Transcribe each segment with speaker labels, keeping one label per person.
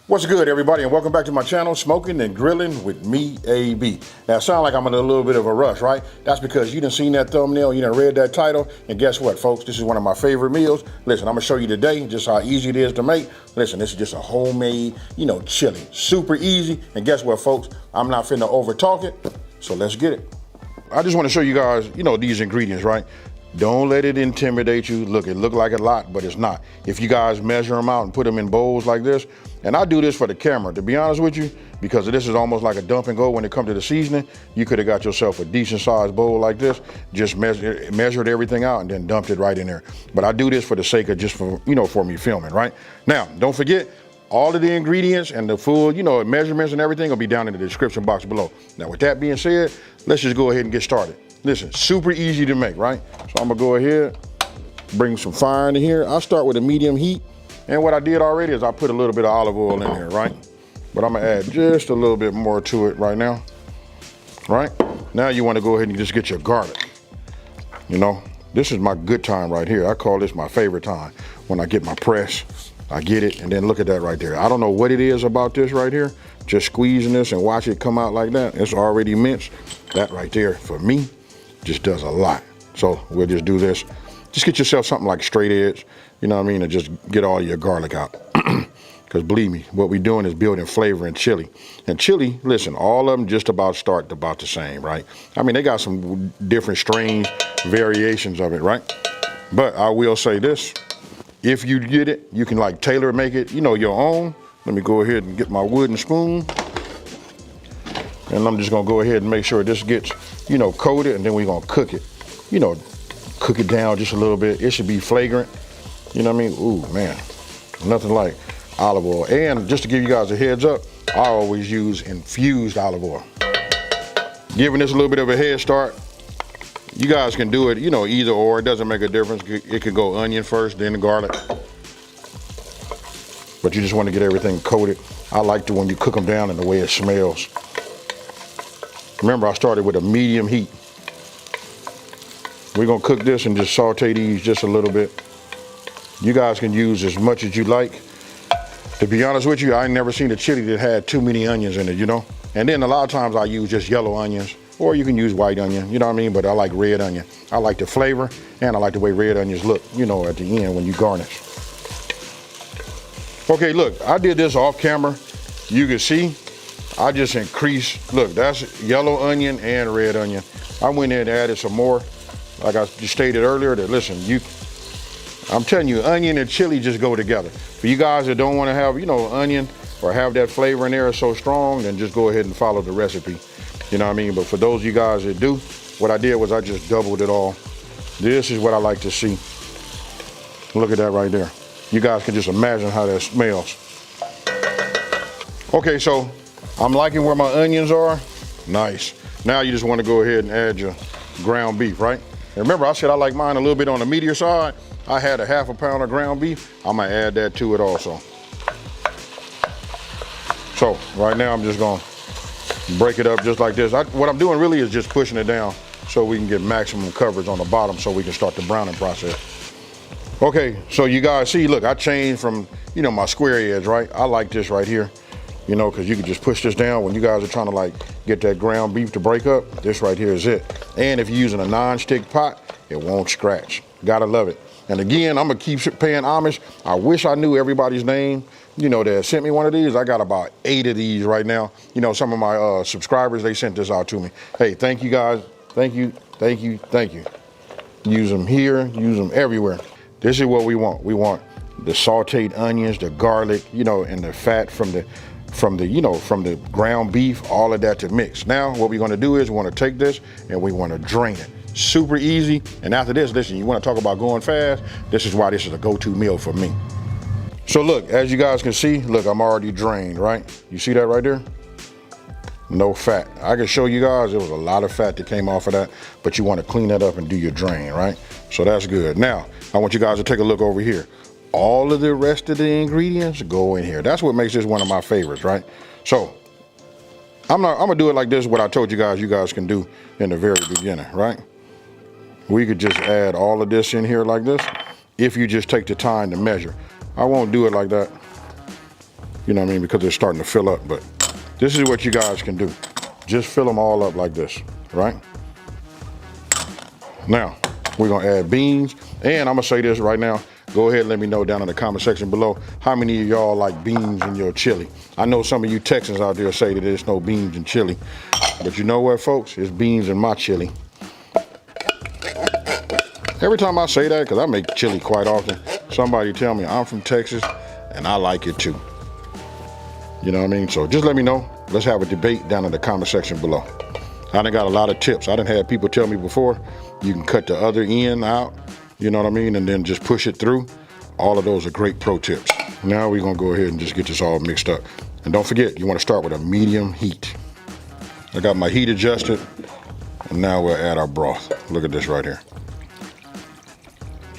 Speaker 1: What's good, everybody, and welcome back to my channel, Smoking and Grilling with me, AB. Now, it sounds like I'm in a little bit of a rush, right? That's because you done seen that thumbnail, you done read that title, and guess what, folks? This is one of my favorite meals. Listen, I'm gonna show you today just how easy it is to make. Listen, this is just a homemade, chili. Super easy, and guess what, folks? I'm not finna over talk it, so let's get it. I just wanna show you guys, these ingredients, right? Don't let it intimidate you. Look, it look like a lot, but it's not. If you guys measure them out and put them in bowls like this, and I do this for the camera, to be honest with you, because this is almost like a dump and go when it comes to the seasoning. You could have got yourself a decent sized bowl like this, just measured everything out and then dumped it right in there. But I do this for the sake of just for me filming, right? Now, don't forget, all of the ingredients and the full, measurements and everything will be down in the description box below. Now, with that being said, let's just go ahead and get started. Listen, super easy to make, right? So I'm gonna go ahead, bring some fire in here. I'll start with a medium heat. And what I did already is I put a little bit of olive oil in here, right? But I'm gonna add just a little bit more to it right now, right? Now you wanna go ahead and just get your garlic. This is my good time right here. I call this my favorite time. When I get my press, I get it, and then look at that right there. I don't know what it is about this right here. Just squeezing this and watch it come out like that. It's already minced. That right there, for me, just does a lot. So we'll just do this. Just get yourself something like straight edge, and just get all your garlic out. Because believe me, what we're doing is building flavor in chili. And chili, listen, all of them just about start about the same, right? I mean, they got some different strange variations of it, right? But I will say this, if you get it, you can like tailor make it, your own. Let me go ahead and get my wooden spoon. And I'm just gonna go ahead and make sure this gets, coated, and then we're gonna cook it. Cook it down just a little bit. It should be flagrant. You know what I mean? Ooh, man, nothing like olive oil. And just to give you guys a heads up, I always use infused olive oil. Giving this a little bit of a head start. You guys can do it, either or. It doesn't make a difference. It could go onion first, then the garlic. But you just want to get everything coated. I like to when you cook them down and the way it smells. Remember, I started with a medium heat. We're gonna cook this and just saute these just a little bit. You guys can use as much as you like. To be honest with you, I ain't never seen a chili that had too many onions in it, And then a lot of times I use just yellow onions, or you can use white onion, you know what I mean? But I like red onion. I like the flavor, and I like the way red onions look, at the end when you garnish. Okay, look, I did this off camera. You can see, I just increased, look, that's yellow onion and red onion. I went in and added some more. Like I just stated earlier, that listen, I'm telling you, onion and chili just go together. For you guys that don't want to have, onion or have that flavor in there so strong, then just go ahead and follow the recipe. You know what I mean? But for those of you guys that do, what I did was I just doubled it all. This is what I like to see. Look at that right there. You guys can just imagine how that smells. Okay, so I'm liking where my onions are. Nice. Now you just want to go ahead and add your ground beef, right? And remember, I said I like mine a little bit on the meatier side. I had a half a pound of ground beef. I'm gonna add that to it also. So right now I'm just gonna break it up just like this. What I'm doing really is just pushing it down so we can get maximum coverage on the bottom so we can start the browning process. Okay, so you guys see, look, I changed from, my square edge, right? I like this right here, because you can just push this down when you guys are trying to like get that ground beef to break up. This right here is it. And if you're using a non-stick pot, it won't scratch. Gotta love it. And again, I'm gonna keep paying homage. I wish I knew everybody's name, that sent me one of these. I got about 8 of these right now. Some of my subscribers, they sent this out to me. Hey, thank you guys. Thank you, thank you, thank you. Use them here, use them everywhere. This is what we want. We want the sauteed onions, the garlic, and the fat from the ground beef, all of that to mix. Now, what we're gonna do is we wanna take this and we wanna drain it. Super easy. And after this, listen, you wanna talk about going fast, this is why this is a go-to meal for me. So look, as you guys can see, look, I'm already drained, right? You see that right there? No fat. I can show you guys, there was a lot of fat that came off of that, but you wanna clean that up and do your drain, right? So that's good. Now, I want you guys to take a look over here. All of the rest of the ingredients go in here. That's what makes this one of my favorites, right? So I'm gonna do it like this, what I told you guys can do in the very beginning, right? We could just add all of this in here like this if you just take the time to measure. I won't do it like that. you know what I mean, because they're starting to fill up. But this is what you guys can do. Just fill them all up like this, right? Now, we're gonna add beans, and I'm gonna say this right now. Go ahead and let me know down in the comment section below how many of y'all like beans in your chili. I know some of you Texans out there say that there's no beans in chili, but you know what, folks? There's beans in my chili. Every time I say that, because I make chili quite often, somebody tell me I'm from Texas and I like it too. You know what I mean? So just let me know. Let's have a debate down in the comment section below. I done got a lot of tips. I done had people tell me before, you can cut the other end out, you know what I mean, and then just push it through. All of those are great pro tips. Now we're gonna go ahead and just get this all mixed up. And don't forget, you wanna start with a medium heat. I got my heat adjusted, and now we'll add our broth. Look at this right here.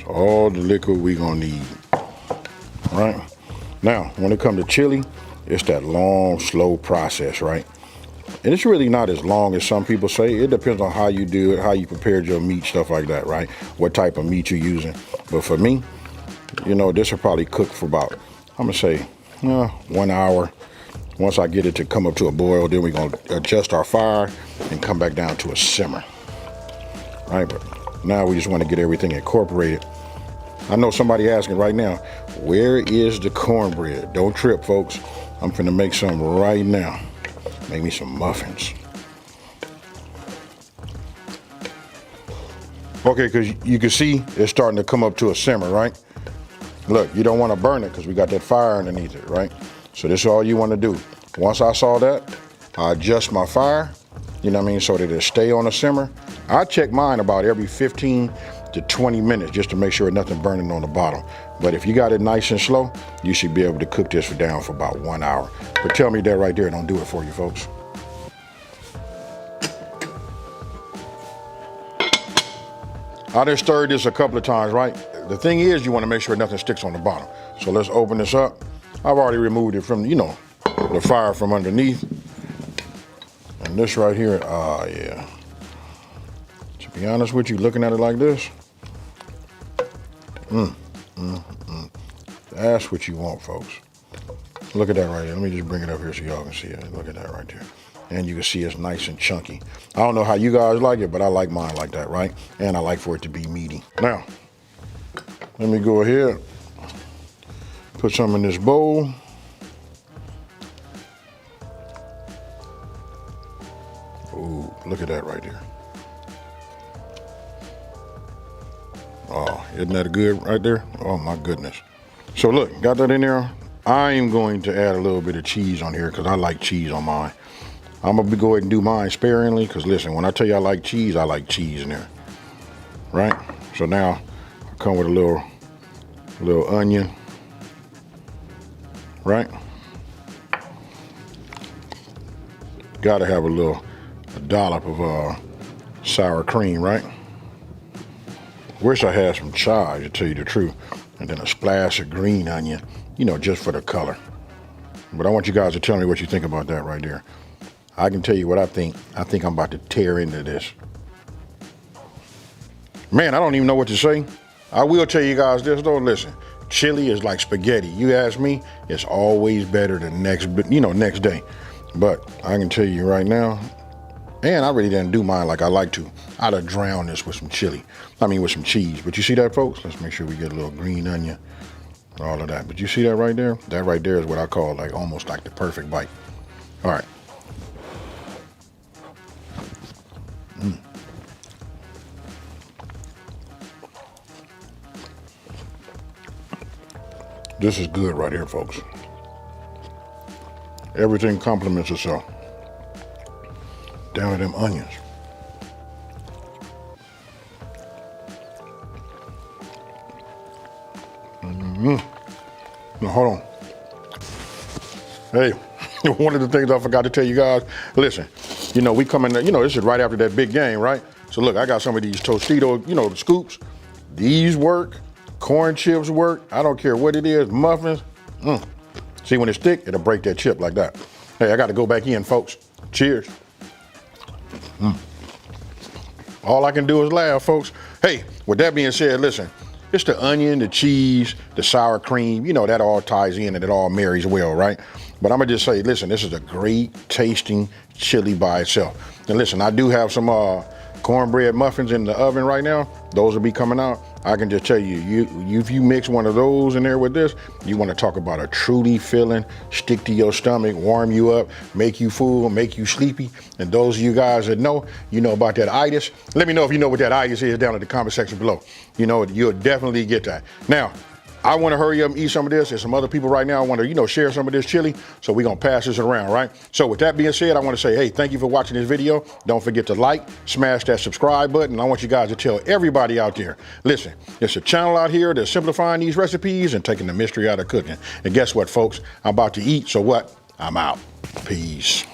Speaker 1: So all the liquid we gonna need, right? Now, when it comes to chili, it's that long, slow process, right? And it's really not as long as some people say. It depends on how you do it, how you prepared your meat, stuff like that, right? What type of meat you're using. But for me, you know, this will probably cook for about, I'm gonna say, 1 hour. Once I get it to come up to a boil, then we're gonna adjust our fire and come back down to a simmer, right? But now we just wanna get everything incorporated. I know somebody asking right now, where is the cornbread? Don't trip, folks. I'm finna make some right now. Make me some muffins. Okay, because you can see it's starting to come up to a simmer, right? Look, you don't want to burn it because we got that fire underneath it, right? So this is all you want to do. Once I saw that, I adjust my fire, you know what I mean, so that it stay on a simmer. I check mine about every 15 to 20 minutes just to make sure nothing burning on the bottom. But if you got it nice and slow, you should be able to cook this down for about 1 hour. But tell me that right there, don't do it for you, folks. I just stirred this a couple of times, right? The thing is, you want to make sure nothing sticks on the bottom. So let's open this up. I've already removed it from, you know, the fire from underneath. And this right here, yeah. To be honest with you, looking at it like this, that's what you want, folks. Look at that right there. Let me just bring it up here so y'all can see it. Look at that right there. And you can see it's nice and chunky. I don't know how you guys like it, but I like mine like that, right? And I like for it to be meaty. Now, let me go ahead, put some in this bowl. Ooh, look at that right there. Oh, isn't that good right there? Oh my goodness. So look, got that in there. I'm going to add a little bit of cheese on here because I like cheese on mine. I'm gonna go ahead and do mine sparingly because listen, when I tell you I like cheese in there, right? So now I come with a little onion, right? Gotta have a dollop of sour cream, right? Wish I had some chives, to tell you the truth, and then a splash of green onion, you know, just for the color. But I want you guys to tell me what you think about that right there. I can tell you what I think. I think I'm about to tear into this. Man, I don't even know what to say. I will tell you guys this though, listen, chili is like spaghetti. You ask me, it's always better the next day. But I can tell you right now, and I really didn't do mine like I like to. I'd have drowned this with some chili. With some cheese. But you see that, folks? Let's make sure we get a little green onion, all of that. But you see that right there? That right there is what I call like almost like the perfect bite. All right. This is good right here, folks. Everything complements itself. Down to them onions. Now, hold on. Hey, one of the things I forgot to tell you guys, listen, you know, we coming, you know, this is right after that big game, right? So look, I got some of these Tostitos, you know, the scoops. These work, corn chips work. I don't care what it is, muffins. See, when it's thick, it'll break that chip like that. Hey, I got to go back in, folks. Cheers. All I can do is laugh, folks. Hey, with that being said, listen, It's the onion, the cheese, the sour cream, you know, that all ties in and it all marries well, right? But I'm gonna just say, listen, this is a great tasting chili by itself. And listen, I do have some cornbread muffins in the oven right now. Those will be coming out. I can just tell you, if you mix one of those in there with this, you want to talk about a truly filling, stick to your stomach, warm you up, make you full, make you sleepy. And those of you guys that know, you know about that itis. Let me know if you know what that itis is down in the comment section below. You know, you'll definitely get that. Now, I want to hurry up and eat some of this. There's some other people right now want to, you know, share some of this chili. So we're going to pass this around, right? So with that being said, I want to say, hey, thank you for watching this video. Don't forget to like, smash that subscribe button. I want you guys to tell everybody out there, listen, there's a channel out here that's simplifying these recipes and taking the mystery out of cooking. And guess what, folks? I'm about to eat. So what? I'm out. Peace.